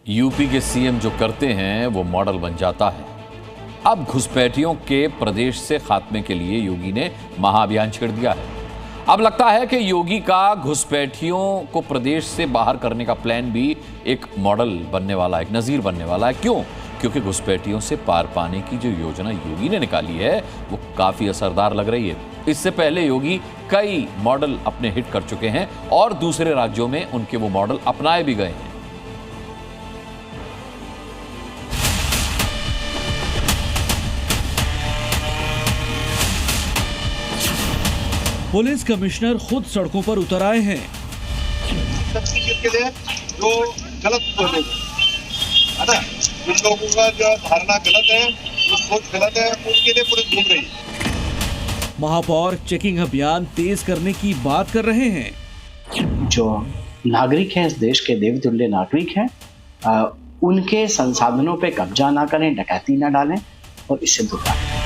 UP के CM जो करते हैं वो मॉडल बन जाता है। अब घुसपैठियों के प्रदेश से खात्मे के लिए योगी ने महाअभियान छेड़ दिया है। अब लगता है कि योगी का घुसपैठियों को प्रदेश से बाहर करने का प्लान भी एक मॉडल बनने वाला है, एक नजीर बनने वाला है। क्यों? क्योंकि घुसपैठियों से पार पाने की जो योजना योगी ने निकाली है वो काफी असरदार लग रही है। इससे पहले योगी कई मॉडल अपने हिट कर चुके हैं और दूसरे राज्यों में उनके वो मॉडल अपनाए भी गए हैं। पुलिस कमिश्नर खुद सड़कों पर उतर आए हैं। के लिए जो गलत सोचे है ना, उन लोगों का जो धारणा गलत है, जो सोच गलत है, उनके लिए पुलिस घूम रही है। महापौर चेकिंग अभियान तेज करने की बात कर रहे हैं। जो नागरिक हैं, इस देश के देवतुल्य नागरिक हैं, उनके संसाधनों पे कब्जा ना करें, डकैती ना डालें और इससे दूर रहें।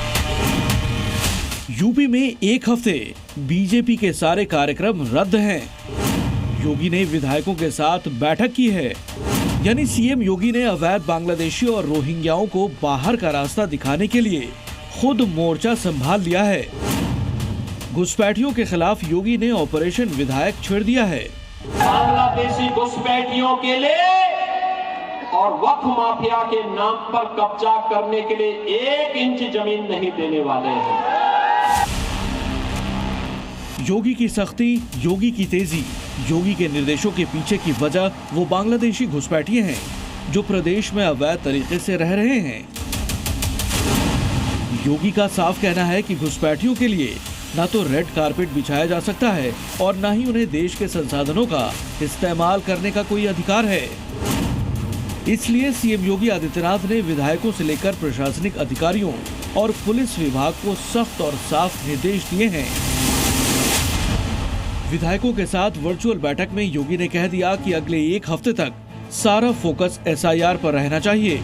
यूपी में एक हफ्ते बीजेपी के सारे कार्यक्रम रद्द हैं। योगी ने विधायकों के साथ बैठक की है। यानी सीएम योगी ने अवैध बांग्लादेशी और रोहिंग्याओं को बाहर का रास्ता दिखाने के लिए खुद मोर्चा संभाल लिया है। घुसपैठियों के खिलाफ योगी ने ऑपरेशन विधायक छेड़ दिया है। बांग्लादेशी घुसपैठियों के लिए और वक्फ माफिया के नाम पर कब्जा करने के लिए 1 इंच जमीन नहीं देने वाले हैं। योगी की सख्ती, योगी की तेजी, योगी के निर्देशों के पीछे की वजह वो बांग्लादेशी घुसपैठिए हैं जो प्रदेश में अवैध तरीके से रह रहे हैं। योगी का साफ कहना है कि घुसपैठियों के लिए ना तो रेड कारपेट बिछाया जा सकता है और ना ही उन्हें देश के संसाधनों का इस्तेमाल करने का कोई अधिकार है। इसलिए सीएम योगी आदित्यनाथ ने विधायकों से लेकर प्रशासनिक अधिकारियों और पुलिस विभाग को सख्त और साफ निर्देश दिए हैं। विधायकों के साथ वर्चुअल बैठक में योगी ने कह दिया कि अगले 1 हफ्ते तक सारा फोकस एसआईआर पर रहना चाहिए।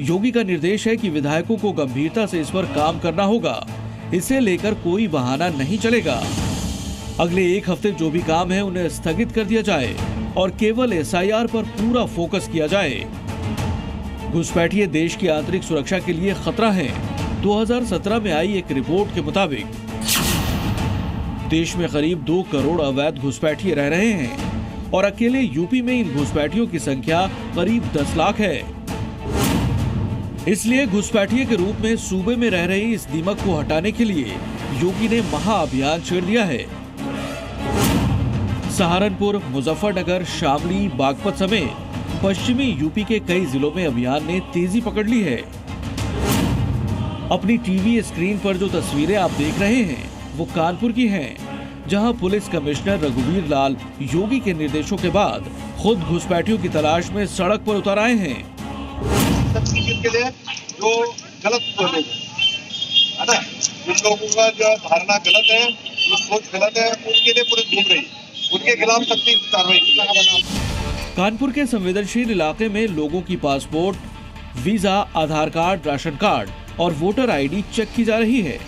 योगी का निर्देश है कि विधायकों को गंभीरता से इस पर काम करना होगा। इसे लेकर कोई बहाना नहीं चलेगा। अगले 1 हफ्ते जो भी काम है उन्हें स्थगित कर दिया जाए और केवल एसआईआर पर पूरा फोकस किया जाए। घुसपैठिए देश की आंतरिक सुरक्षा के लिए खतरा है। 2017 में आई एक रिपोर्ट के मुताबिक देश में करीब 2 करोड़ अवैध घुसपैठिए रह रहे हैं और अकेले यूपी में इन घुसपैठियों की संख्या करीब 10 लाख है। इसलिए घुसपैठिए के रूप में सूबे में रह रही इस दीमक को हटाने के लिए योगी ने महाअभियान छेड़ दिया है। सहारनपुर, मुजफ्फरनगर, शामली, बागपत समेत पश्चिमी यूपी के कई जिलों में अभियान ने तेजी पकड़ ली है। अपनी टीवी स्क्रीन पर जो तस्वीरें आप देख रहे हैं वो कानपुर की हैं, जहां पुलिस कमिश्नर रघुवीर लाल योगी के निर्देशों के बाद खुद घुसपैठियों की तलाश में सड़क पर उतर आए हैं। के लिए जो गलत सोचे है ना, उन लोगों का जो धारणा गलत है, जो सोच गलत है, उनके लिए पुलिस घूम रही है। उनके खिलाफ सख्ती कार्रवाई की। कानपुर के संवेदनशील इलाके में लोगों की पासपोर्ट, वीजा, आधार कार्ड, राशन कार्ड और वोटर आईडी चेक की जा रही है।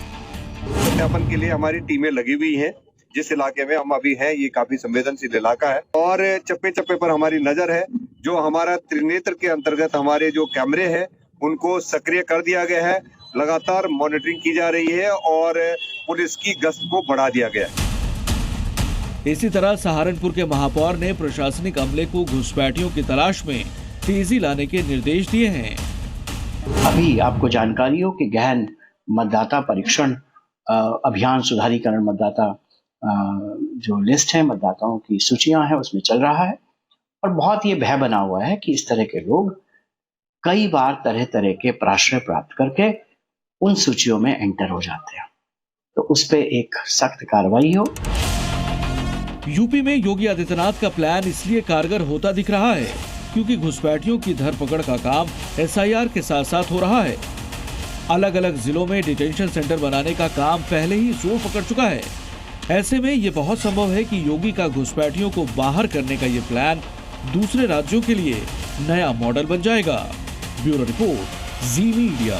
सत्यापन के लिए हमारी टीमें लगी हुई हैं। जिस इलाके में हम अभी हैं ये काफी संवेदनशील इलाका है और चप्पे चप्पे पर हमारी नजर है। जो हमारा त्रिनेत्र के अंतर्गत हमारे जो कैमरे हैं उनको सक्रिय कर दिया गया है। लगातार मॉनिटरिंग की जा रही है और पुलिस की गश्त को बढ़ा दिया गया है। इसी तरह सहारनपुर के महापौर ने प्रशासनिक अमले को घुसपैठियों की तलाश में तेजी लाने के निर्देश दिए हैं। अभी आपको जानकारियों के गहन मतदाता परीक्षण अभियान, सुधारीकरण मतदाता जो लिस्ट है, मतदाताओं की सूचियां हैं, उसमें चल रहा है और बहुत ये भय बना हुआ है कि इस तरह के लोग कई बार तरह तरह के प्राश्रय प्राप्त करके उन सूचियों में एंटर हो जाते हैं। तो उस पे एक सख्त कार्रवाई हो। यूपी में योगी आदित्यनाथ का प्लान इसलिए कारगर होता दिख रहा है क्योंकि घुसपैठियों की धरपकड़ का काम एसआईआर के साथ साथ हो रहा है। अलग अलग जिलों में डिटेंशन सेंटर बनाने का काम पहले ही जोर पकड़ चुका है। ऐसे में ये बहुत संभव है कि योगी का घुसपैठियों को बाहर करने का ये प्लान दूसरे राज्यों के लिए नया मॉडल बन जाएगा। ब्यूरो रिपोर्ट, जी मीडिया।